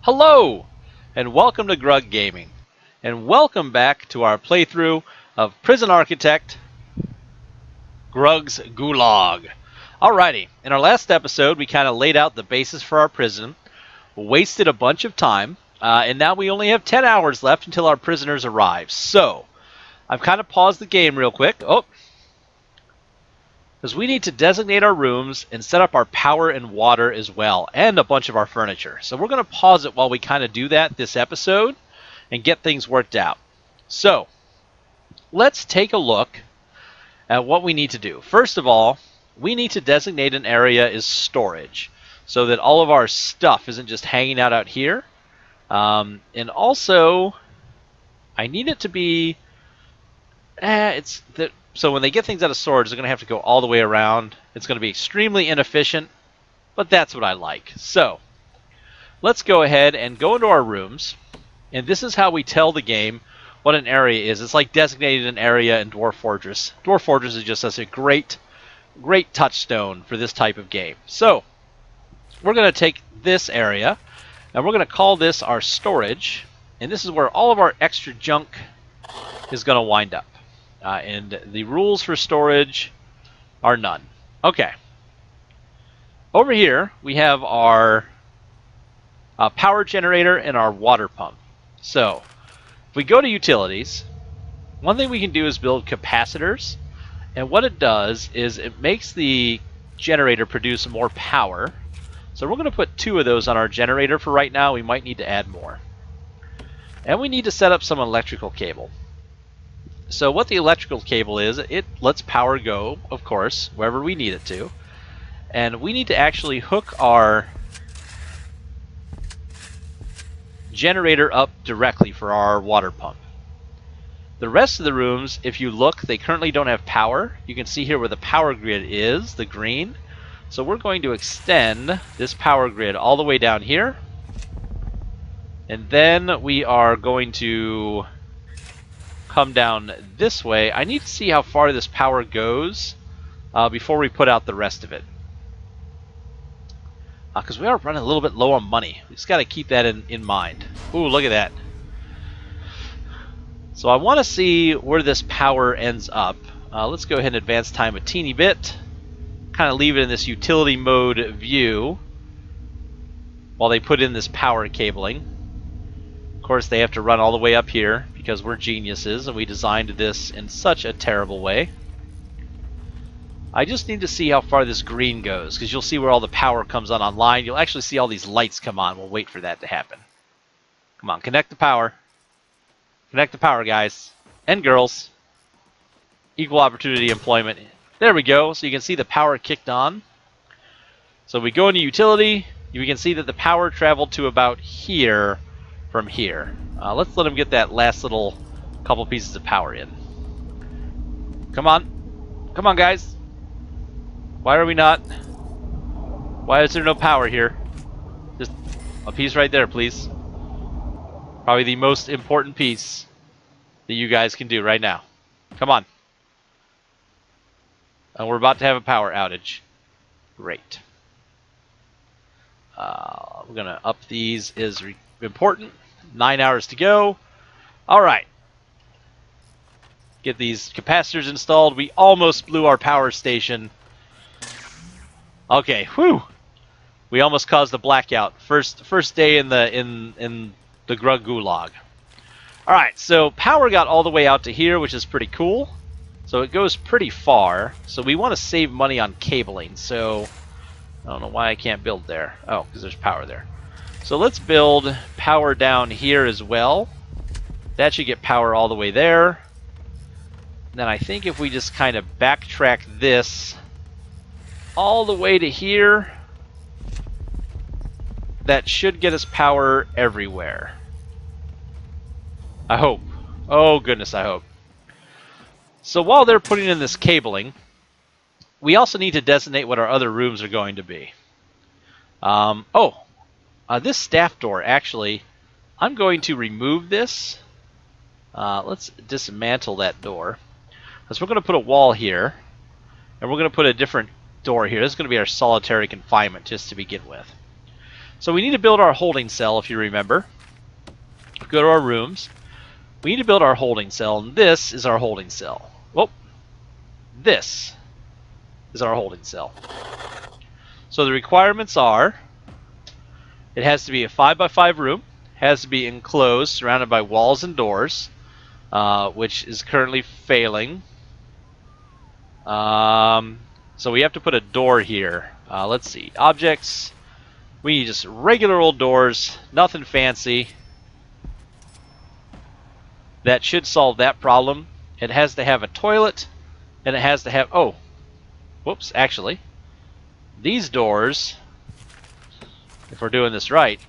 Hello, and welcome to Grug Gaming, and welcome back to our playthrough of Prison Architect Grug's Gulag. Alrighty, in our last episode we kind of laid out the basis for our prison, wasted a bunch of time, and now we only have 10 hours left until our prisoners arrive. So, I've kind of paused the game real quick. Because we need to designate our rooms and set up our power and water as well, and a bunch of our furniture. So we're going to pause it while we kind of do that this episode and get things worked out. So let's take a look at what we need to do. First of all, we need to designate an area as storage so that all of our stuff isn't just hanging out here. And also, I need it to be... So when they get things out of storage, they're going to have to go all the way around. It's going to be extremely inefficient, but that's what I like. So let's go ahead and go into our rooms. And this is how we tell the game what an area is. It's like designating an area in Dwarf Fortress. Dwarf Fortress is just such a great touchstone for this type of game. So we're going to take this area, and we're going to call this our storage. And this is where all of our extra junk is going to wind up. And the rules for storage are none. Okay. Over here, we have our power generator and our water pump. So, if we go to utilities, one thing we can do is build capacitors. And what it does is it makes the generator produce more power. So we're going to put 2 of those on our generator for right now. We might need to add more. And we need to set up some electrical cable. So what the electrical cable is, it lets power go, of course, wherever we need it to. And we need to actually hook our generator up directly for our water pump. The rest of the rooms, if you look, they currently don't have power. You can see here where the power grid is, the green. So we're going to extend this power grid all the way down here. And then we are going to come down this way. I need to see how far this power goes before we put out the rest of it. Because we are running a little bit low on money. We just got to keep that in mind. Ooh, look at that. So I want to see where this power ends up. Let's go ahead and advance time a teeny bit. Kind of leave it in this utility mode view while they put in this power cabling. Of course, they have to run all the way up here because we're geniuses and we designed this in such a terrible way. I just need to see how far this green goes, because you'll see where all the power comes on online. You'll actually see all these lights come on. We'll wait for that to happen. Come on, connect the power. Connect the power, guys. And girls. Equal opportunity employment. There we go. So you can see the power kicked on. So we go into utility. We can see that the power traveled to about here from here. Let's let them get that last little couple pieces of power in. Come on. Come on, guys. Why are we not? Why is there no power here? Just a piece right there, please. Probably the most important piece that you guys can do right now. Come on. And we're about to have a power outage. Great. We're going to up these is important. 9 hours to go. Alright. Get these capacitors installed. We almost blew our power station. Okay, whew. We almost caused a blackout. First day in the Grug Gulag. Alright, so power got all the way out to here, which is pretty cool. So it goes pretty far. So we want to save money on cabling. So I don't know why I can't build there. Oh, because there's power there. So let's build power down here as well. That should get power all the way there. And then I think if we just kind of backtrack this all the way to here, that should get us power everywhere. I hope. Oh goodness, I hope. So while they're putting in this cabling, we also need to designate what our other rooms are going to be. This staff door, actually, I'm going to remove this. Let's dismantle that door. Because we're going to put a wall here. And we're going to put a different door here. This is going to be our solitary confinement just to begin with. So we need to build our holding cell, if you remember. Go to our rooms. We need to build our holding cell, and this is our holding cell. Well, this is our holding cell. So the requirements are, it has to be a 5x5 room, has to be enclosed, surrounded by walls and doors, which is currently failing. So we have to put a door here. Let's see, objects. We need just regular old doors, nothing fancy. That should solve that problem. It has to have a toilet, and it has to have, oh, whoops, actually, these doors, if we're doing this right,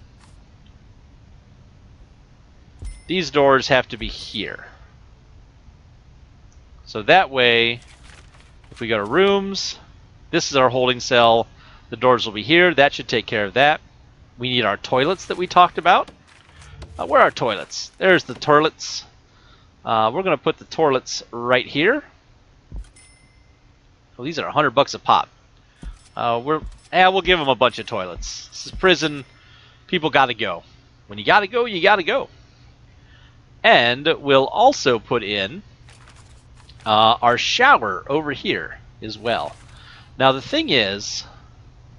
these doors have to be here. So that way, if we go to rooms, this is our holding cell, the doors will be here, that should take care of that. We need our toilets that we talked about. Where are our toilets? There's the toilets. We're going to put the toilets right here. Well, these are $100 a pop. We'll give them a bunch of toilets. This is prison. People got to go. When you got to go, you got to go. And we'll also put in our shower over here as well. Now the thing is,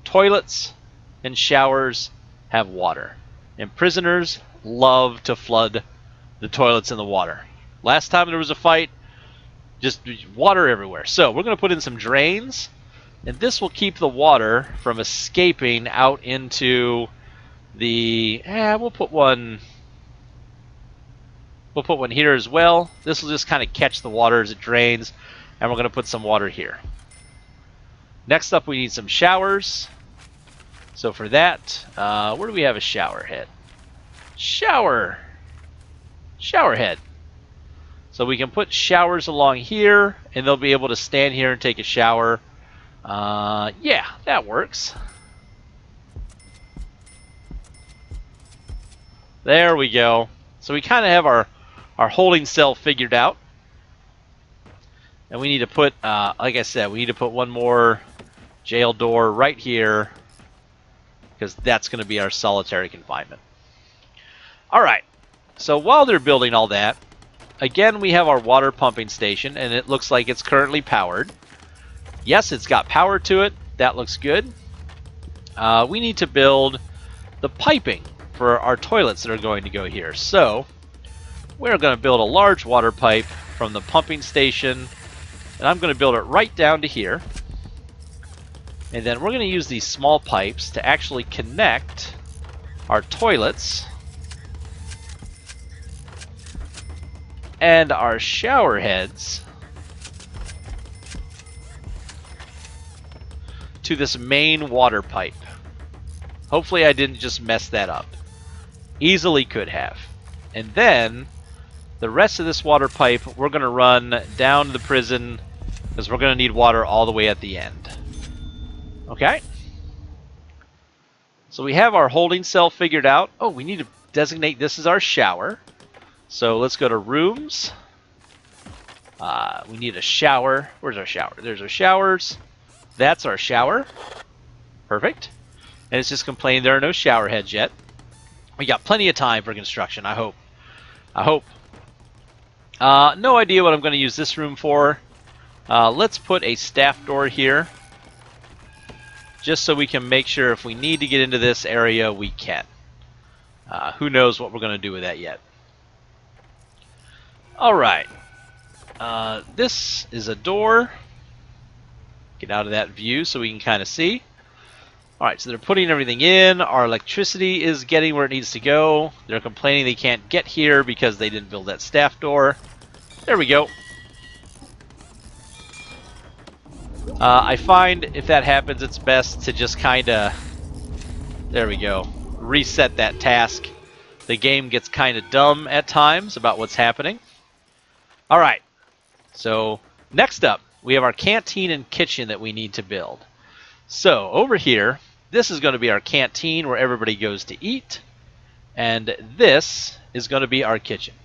toilets and showers have water, and prisoners love to flood the toilets and the water. Last time there was a fight, just water everywhere. So we're going to put in some drains, and this will keep the water from escaping out into the... we'll put one here as well. This will just kind of catch the water as it drains, and we're going to put some water here. Next up, we need some showers. So for that, where do we have a shower head? Shower head. So we can put showers along here, and they'll be able to stand here and take a shower. Yeah, that works. There we go. So we kind of have our holding cell figured out. And we need to put, like I said, we need to put one more jail door right here, because that's going to be our solitary confinement. All right. So while they're building all that, again, we have our water pumping station, and it looks like it's currently powered. Yes, it's got power to it. That looks good. We need to build the piping for our toilets that are going to go here. So we're going to build a large water pipe from the pumping station, and I'm going to build it right down to here. And then we're going to use these small pipes to actually connect our toilets and our shower heads to this main water pipe. Hopefully I didn't just mess that up. Easily could have. And then the rest of this water pipe we're going to run down to the prison, because we're going to need water all the way at the end. Okay? So we have our holding cell figured out. Oh, we need to designate this as our shower. So let's go to rooms. We need a shower. Where's our shower? There's our showers. That's our shower. Perfect. And it's just complaining there are no shower heads yet. We got plenty of time for construction, I hope. No idea what I'm going to use this room for. Let's put a staff door here, just so we can make sure if we need to get into this area, we can. Who knows what we're going to do with that yet. Alright. This is a door. Get out of that view so we can kind of see. Alright, so they're putting everything in. Our electricity is getting where it needs to go. They're complaining they can't get here because they didn't build that staff door. There we go. I find if that happens, it's best to just kind of, there we go, reset that task. The game gets kind of dumb at times about what's happening. All right, so next up, we have our canteen and kitchen that we need to build. So over here, this is going to be our canteen where everybody goes to eat, and this is going to be our kitchen.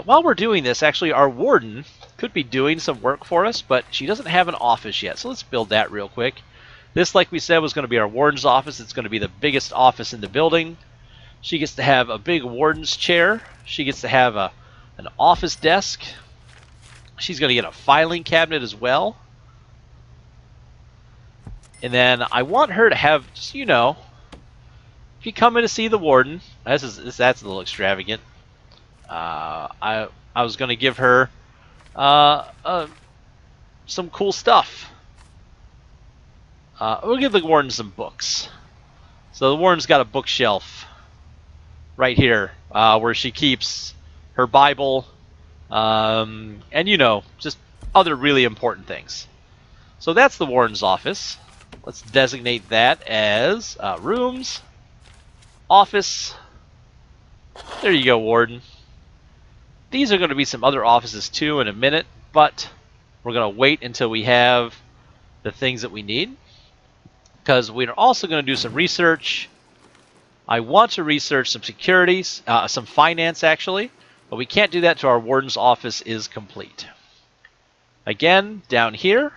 While we're doing this, actually, our warden could be doing some work for us, but she doesn't have an office yet, so let's build that real quick. This, like we said, was going to be our warden's office. It's going to be the biggest office in the building. She gets to have a big warden's chair. She gets to have an office desk. She's going to get a filing cabinet as well. And then I want her to have, just, you know, if you come in to see the warden, that's a little extravagant. I was going to give her some cool stuff. We'll give the warden some books. So the warden's got a bookshelf right here where she keeps her Bible and, you know, just other really important things. So that's the warden's office. Let's designate that as rooms, office. There you go, warden. These are going to be some other offices too in a minute, but we're going to wait until we have the things that we need, because we're also going to do some research. I want to research some securities, some finance actually, but we can't do that till our warden's office is complete. Again, down here,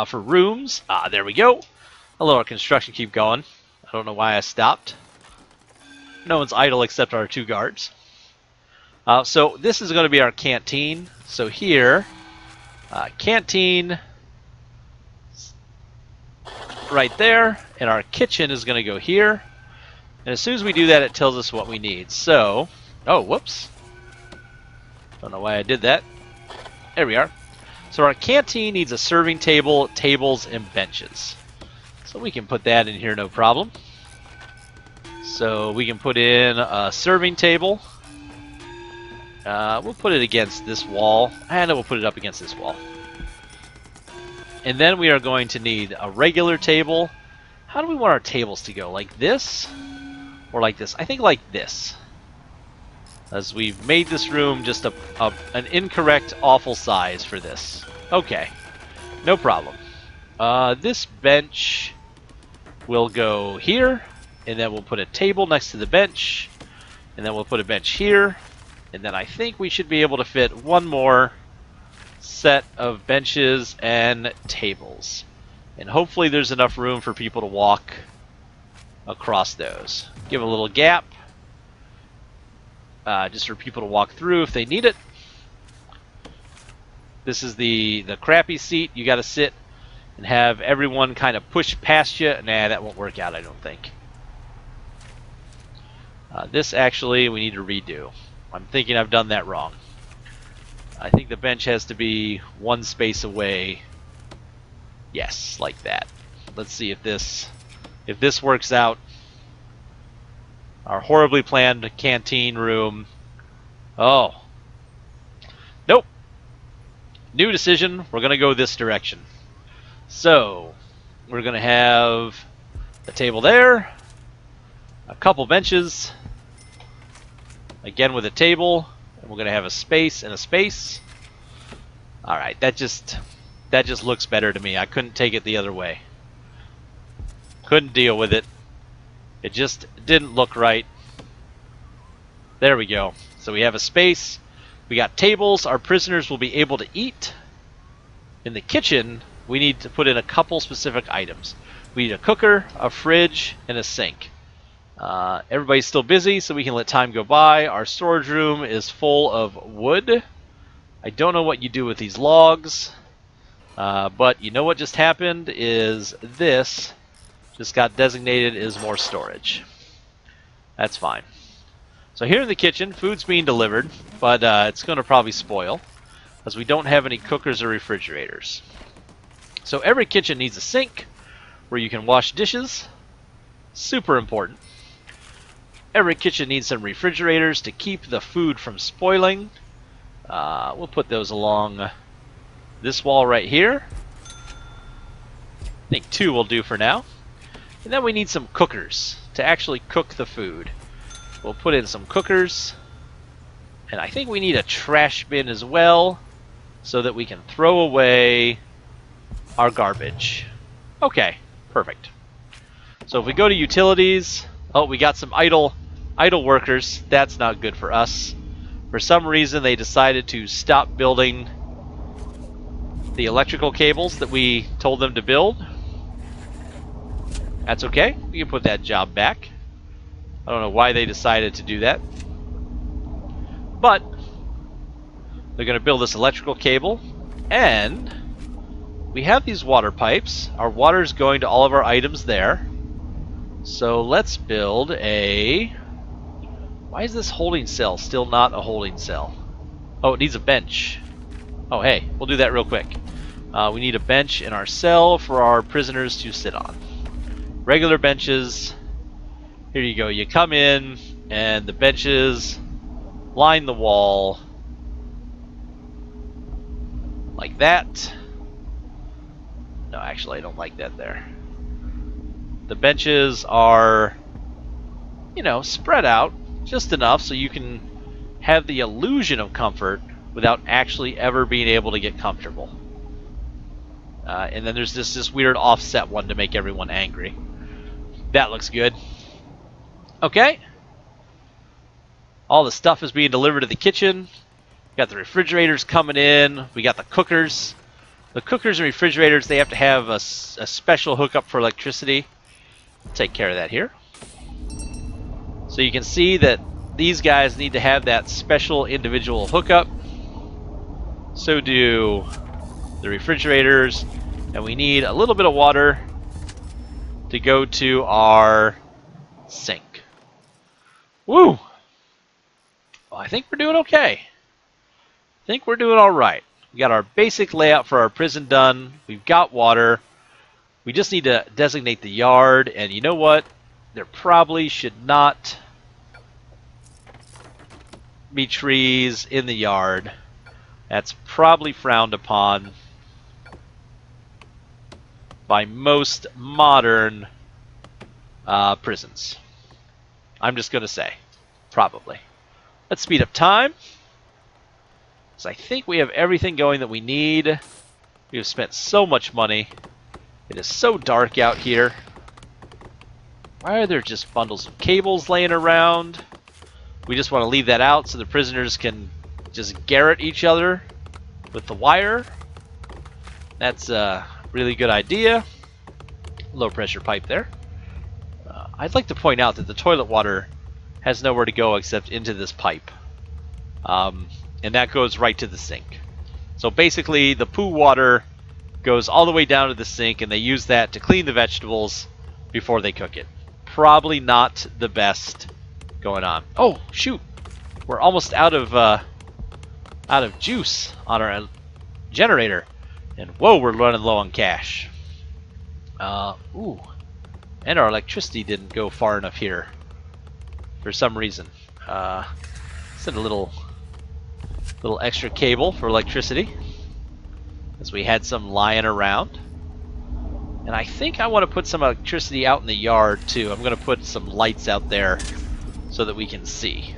for rooms, there we go. I'll let our construction keep going. I don't know why I stopped. No one's idle except our 2 guards. So this is going to be our canteen. So here, canteen right there, and our kitchen is going to go here. And as soon as we do that, it tells us what we need. So, oh, whoops. Don't know why I did that. There we are. So our canteen needs a serving table, tables, and benches. So we can put that in here, no problem. So we can put in a serving table. We'll put it against this wall, and we'll put it up against this wall. And then we are going to need a regular table. How do we want our tables to go? Like this? Or like this? I think like this. As we've made this room just an incorrect, awful size for this. Okay, no problem. This bench will go here, and then we'll put a table next to the bench, and then we'll put a bench here, and then I think we should be able to fit one more set of benches and tables. And hopefully there's enough room for people to walk across those. Give a little gap, just for people to walk through if they need it. This is the crappy seat. You got to sit and have everyone kind of push past you. Nah, that won't work out, I don't think. This actually we need to redo. I'm thinking I've done that wrong. I think the bench has to be one space away. Yes, like that. Let's see if this works out. Our horribly planned canteen room. Oh. Nope. New decision. We're going to go this direction. So, we're going to have a table there. A couple benches. Again with a table. And we're going to have a space and a space. Alright, that just looks better to me. I couldn't take it the other way. Couldn't deal with it. It just didn't look right. There we go. So we have a space. We got tables. Our prisoners will be able to eat. In the kitchen, we need to put in a couple specific items. We need a cooker, a fridge, and a sink. Everybody's still busy, so we can let time go by. Our storage room is full of wood. I don't know what you do with these logs, but you know what just happened is this just got designated as more storage. That's fine. So here in the kitchen, food's being delivered, but it's going to probably spoil as we don't have any cookers or refrigerators. So every kitchen needs a sink where you can wash dishes. Super important. Every kitchen needs some refrigerators to keep the food from spoiling. We'll put those along this wall right here. I think 2 will do for now. And then we need some cookers to actually cook the food. We'll put in some cookers. And I think we need a trash bin as well so that we can throw away our garbage. Okay, perfect. So if we go to utilities, oh, we got some idle workers. That's not good for us. For some reason, they decided to stop building the electrical cables that we told them to build. That's okay. We can put that job back. I don't know why they decided to do that. But they're going to build this electrical cable. And we have these water pipes. Our water's going to all of our items there. So let's build a... Why is this holding cell still not a holding cell? Oh, it needs a bench. Oh, hey, we'll do that real quick. We need a bench in our cell for our prisoners to sit on. Regular benches. Here you go. You come in, and the benches line the wall like that. No, actually, I don't like that there. The benches are, you know, spread out just enough so you can have the illusion of comfort without actually ever being able to get comfortable. And then there's this weird offset one to make everyone angry. That looks good. Okay. All the stuff is being delivered to the kitchen. We got the refrigerators coming in. We got the cookers. The cookers and refrigerators, they have to have a special hookup for electricity. Take care of that here. So you can see that these guys need to have that special individual hookup. So do the refrigerators. And we need a little bit of water to go to our sink. Woo! Well, I think we're doing okay. I think we're doing all right. We got our basic layout for our prison done. We've got water. We just need to designate the yard. And you know what? There probably should not be trees in the yard. That's probably frowned upon by most modern prisons. I'm just going to say, probably. Let's speed up time. So I think we have everything going that we need. We have spent so much money. It is so dark out here. Why are there just bundles of cables laying around? We just want to leave that out so the prisoners can just garrote each other with the wire. That's a really good idea. Low pressure pipe there. I'd like to point out that the toilet water has nowhere to go except into this pipe. And that goes right to the sink. So basically the poo water goes all the way down to the sink, and they use that to clean the vegetables before they cook it. Probably not the best going on. Oh, shoot. We're almost out of juice on our generator. And whoa, we're running low on cash. Ooh. And our electricity didn't go far enough here for some reason. Send a little extra cable for electricity, as we had some lying around. And I think I want to put some electricity out in the yard too. I'm going to put some lights out there so that we can see.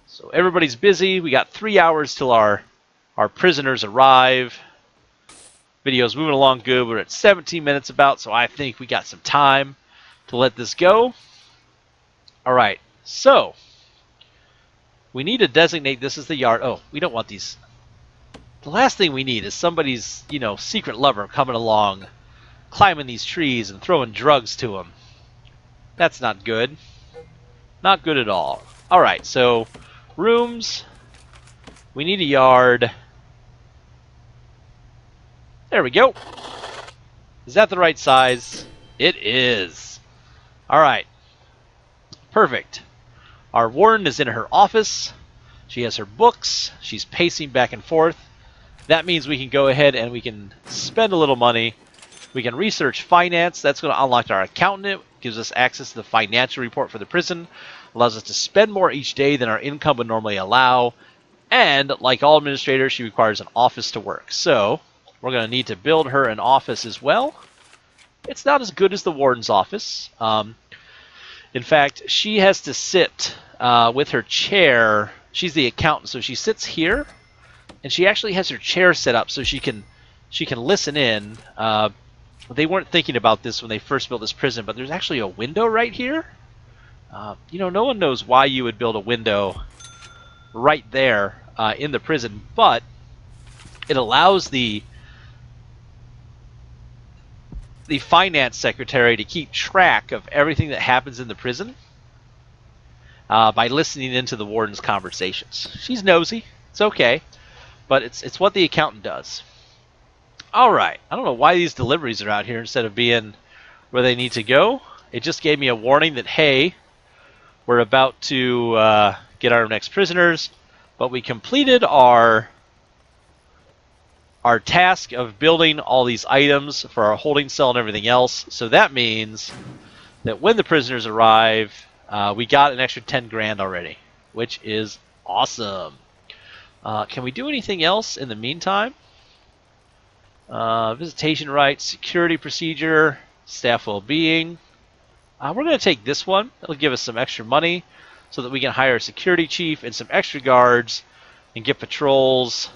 So everybody's busy. We got 3 hours till our prisoners arrive. Video's moving along good. We're at 17 minutes about, so I think we got some time to let this go. All right, so we need to designate this as the yard. Oh, we don't want these. The last thing we need is somebody's, you know, secret lover coming along, climbing these trees and throwing drugs to them. That's not good. Not good at all. All right, so rooms. We need a yard. There we go. Is that the right size? It is. All right. Perfect. Our warden is in her office. She has her books. She's pacing back and forth. That means we can go ahead and we can spend a little money. We can research finance. That's going to unlock our accountant. It gives us access to the financial report for the prison. Allows us to spend more each day than our income would normally allow. And like all administrators, she requires an office to work. So we're going to need to build her an office as well. It's not as good as the warden's office. In fact, she has to sit with her chair. She's the accountant, so she sits here, and she actually has her chair set up so she can listen in. They weren't thinking about this when they first built this prison, but there's actually a window right here. You know, no one knows why you would build a window right there in the prison, but it allows the the finance secretary to keep track of everything that happens in the prison by listening into the warden's conversations. She's nosy. It's okay, but it's what the accountant does. All right. I don't know why these deliveries are out here instead of being where they need to go. It just gave me a warning that, hey, we're about to get our next prisoners, but we completed our task of building all these items for our holding cell and everything else. So that means that when the prisoners arrive, we got an extra 10 grand already, which is awesome. Can we do anything else in the meantime? Visitation rights, security procedure, staff well-being. We're going to take this one. It'll give us some extra money so that we can hire a security chief and some extra guards and get patrols.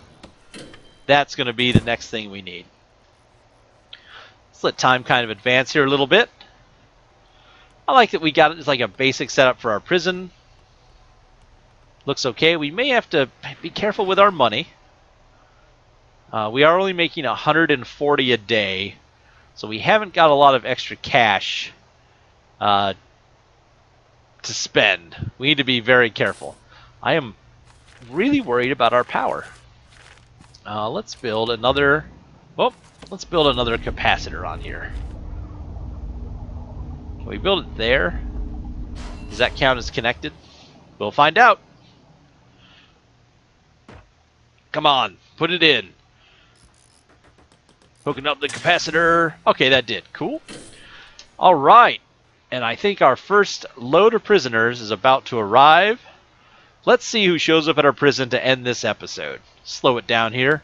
That's going to be the next thing we need. Let's let time kind of advance here a little bit. I like that we got it as like a basic setup for our prison. Looks okay. We may have to be careful with our money. We are only making 140 a day, so we haven't got a lot of extra cash to spend. We need to be very careful. I am really worried about our power. Let's build another. Well, let's build another capacitor on here. Can we build it there? Does that count as connected? We'll find out. Come on, put it in. Hooking up the capacitor. Okay, that did. Cool. All right. And I think our first load of prisoners is about to arrive. Let's see who shows up at our prison to end this episode. Slow it down here.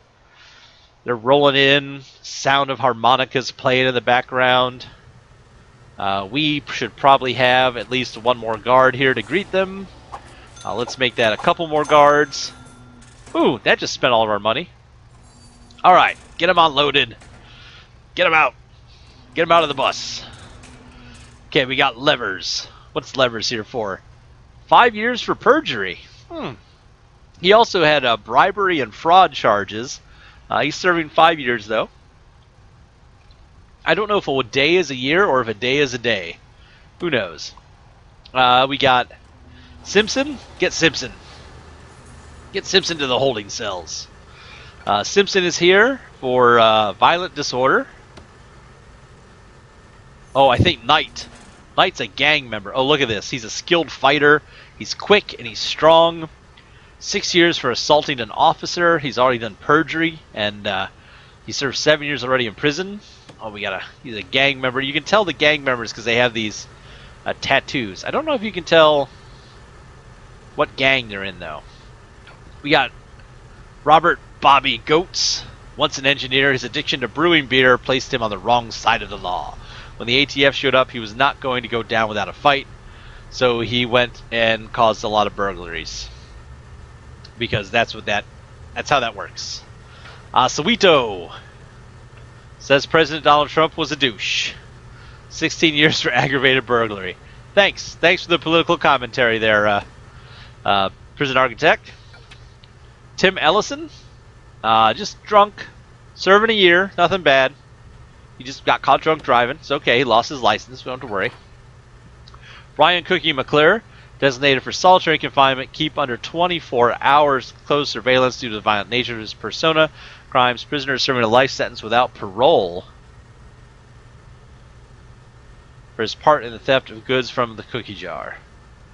They're rolling in. Sound of harmonicas playing in the background. We should probably have at least one more guard here to greet them. Let's make that a couple more guards. Ooh, that just spent all of our money. All right, get them unloaded. Get them out. Get them out of the bus. Okay, we got levers. What's levers here for? 5 years for perjury. He also had bribery and fraud charges. He's serving 5 years, though. I don't know if a day is a year or if a day is a day. Who knows? We got Simpson. Get Simpson. Get Simpson to the holding cells. Simpson is here for violent disorder. Oh, I think Knight. Knight's a gang member. Oh, look at this. He's a skilled fighter. He's quick and he's strong. 6 years for assaulting an officer. He's already done perjury, and he served 7 years already in prison. Oh, he's a gang member. You can tell the gang members because they have these tattoos. I don't know if you can tell what gang they're in, though. We got Robert Bobby Goats. Once an engineer, his addiction to brewing beer placed him on the wrong side of the law. When the ATF showed up, he was not going to go down without a fight, so he went and caused a lot of burglaries. Because that's how that works. Sowito says President Donald Trump was a douche. 16 years for aggravated burglary. Thanks for the political commentary there, prison architect. Tim Ellison, just drunk, serving a year, nothing bad. He just got caught drunk driving. It's okay, he lost his license, we don't have to worry. Brian Cookie McClure, designated for solitary confinement, keep under 24 hours close surveillance due to the violent nature of his persona. Crimes, prisoner serving a life sentence without parole for his part in the theft of goods from the cookie jar.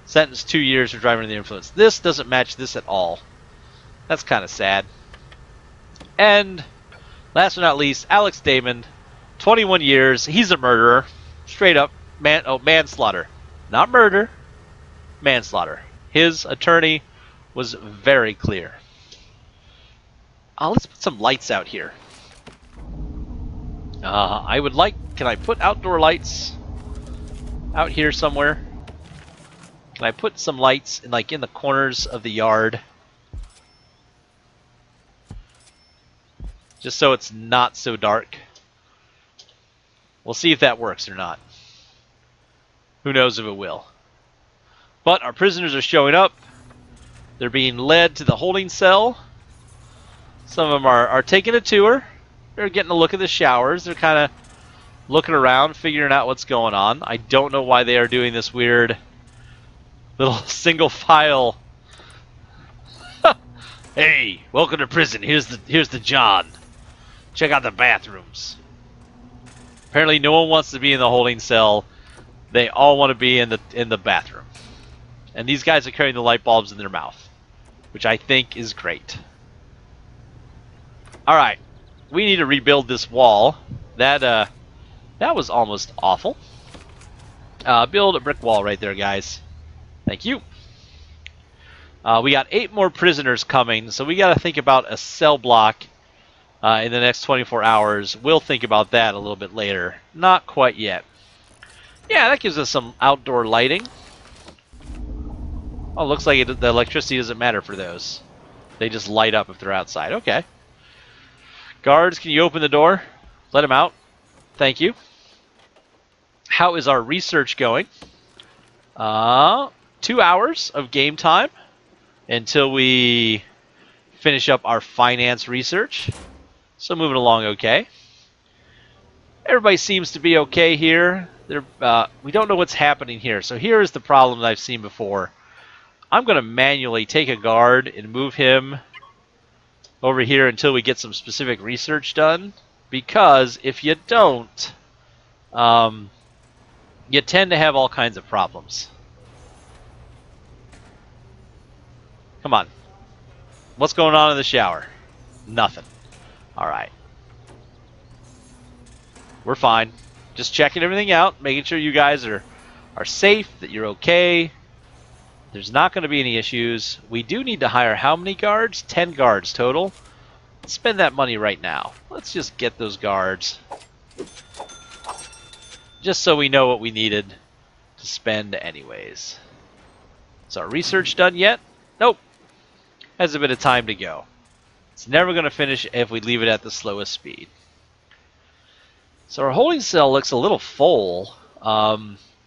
Sentenced 2 years for driving under the influence. This doesn't match this at all. That's kind of sad. And last but not least, Alex Damon, 21 years. He's a murderer. Straight up manslaughter. Not murder. Manslaughter. His attorney was very clear. Let's put some lights out here. I would like... Can I put outdoor lights out here somewhere? Can I put some lights in the corners of the yard? Just so it's not so dark. We'll see if that works or not. Who knows if it will. But our prisoners are showing up. They're being led to the holding cell. Some of them are taking a tour. They're getting a look at the showers. They're kind of looking around, figuring out what's going on. I don't know why they are doing this weird little single file. Hey, welcome to prison. Here's the John. Check out the bathrooms. Apparently, no one wants to be in the holding cell. They all want to be in the bathroom. And these guys are carrying the light bulbs in their mouth, which I think is great. All right, we need to rebuild this wall. That was almost awful. Build a brick wall right there, guys. Thank you. We got 8 more prisoners coming, so we got to think about a cell block in the next 24 hours. We'll think about that a little bit later. Not quite yet. Yeah, that gives us some outdoor lighting. Oh, looks like the electricity doesn't matter for those. They just light up if they're outside. Okay. Guards, can you open the door? Let them out. Thank you. How is our research going? 2 hours of game time until we finish up our finance research. So moving along okay. Everybody seems to be okay here. We don't know what's happening here. So here is the problem that I've seen before. I'm going to manually take a guard and move him over here until we get some specific research done. Because if you don't, you tend to have all kinds of problems. Come on. What's going on in the shower? Nothing. Alright. We're fine. Just checking everything out, making sure you guys are safe, that you're okay. There's not going to be any issues. We do need to hire how many guards? 10 guards total. Let's spend that money right now. Let's just get those guards. Just so we know what we needed to spend anyways. Is our research done yet? Nope. Has a bit of time to go. It's never going to finish if we leave it at the slowest speed. So our holding cell looks a little full.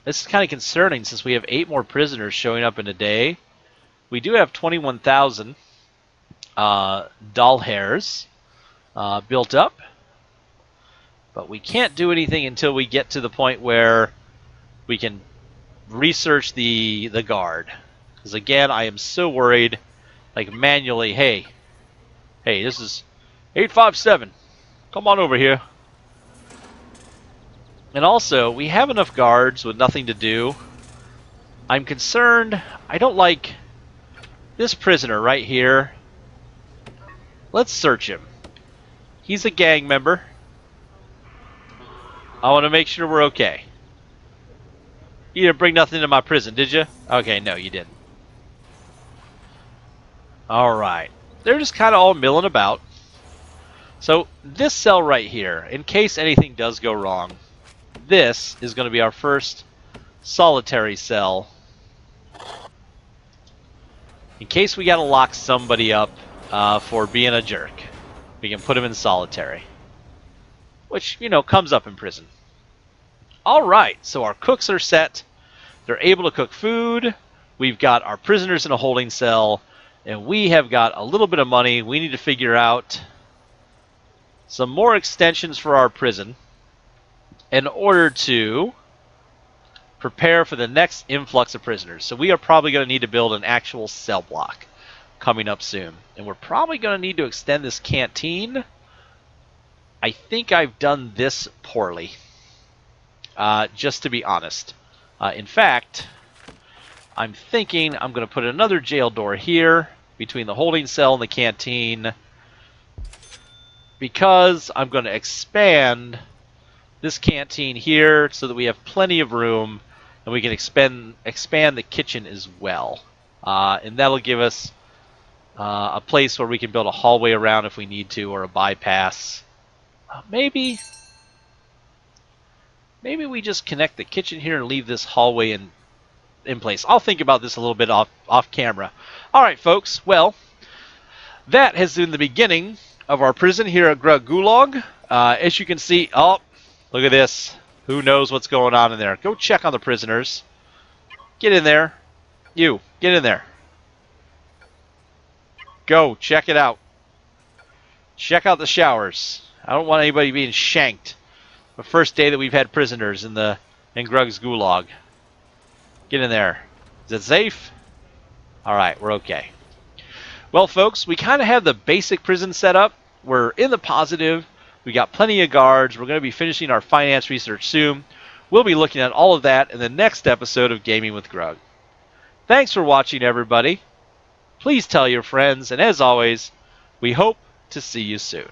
This is kind of concerning since we have 8 more prisoners showing up in a day. We do have 21,000 doll hairs built up. But we can't do anything until we get to the point where we can research the guard. Because again, I am so worried. Like manually, hey, this is 857. Come on over here. And also, we have enough guards with nothing to do. I'm concerned. I don't like this prisoner right here. Let's search him. He's a gang member. I want to make sure we're okay. You didn't bring nothing to my prison, did you? Okay, no, you didn't. Alright. They're just kind of all milling about. So, this cell right here, in case anything does go wrong, this is going to be our first solitary cell. In case we got to lock somebody up for being a jerk, we can put him in solitary. Which, you know, comes up in prison. Alright, so our cooks are set. They're able to cook food. We've got our prisoners in a holding cell. And we have got a little bit of money. We need to figure out some more extensions for our prison in order to prepare for the next influx of prisoners. So we are probably going to need to build an actual cell block coming up soon. And we're probably going to need to extend this canteen. I think I've done this poorly, just to be honest. In fact, I'm thinking I'm going to put another jail door here between the holding cell and the canteen because I'm going to expand this canteen here so that we have plenty of room and we can expand the kitchen as well. And that'll give us a place where we can build a hallway around if we need to, or a bypass. Maybe we just connect the kitchen here and leave this hallway in place. I'll think about this a little bit off camera. All right, folks. Well, that has been the beginning of our prison here at Grug Gulag. As you can see, oh, look at this. Who knows what's going on in there? Go check on the prisoners. Get in there. You, get in there. Go, check it out. Check out the showers. I don't want anybody being shanked The first day that we've had prisoners in Grug's gulag. Get in there. Is it safe? All right, we're okay. Well, folks, we kind of have the basic prison set up. We're in the positive. We got plenty of guards. We're going to be finishing our finance research soon. We'll be looking at all of that in the next episode of Gaming with Grug. Thanks for watching, everybody. Please tell your friends, and as always, we hope to see you soon.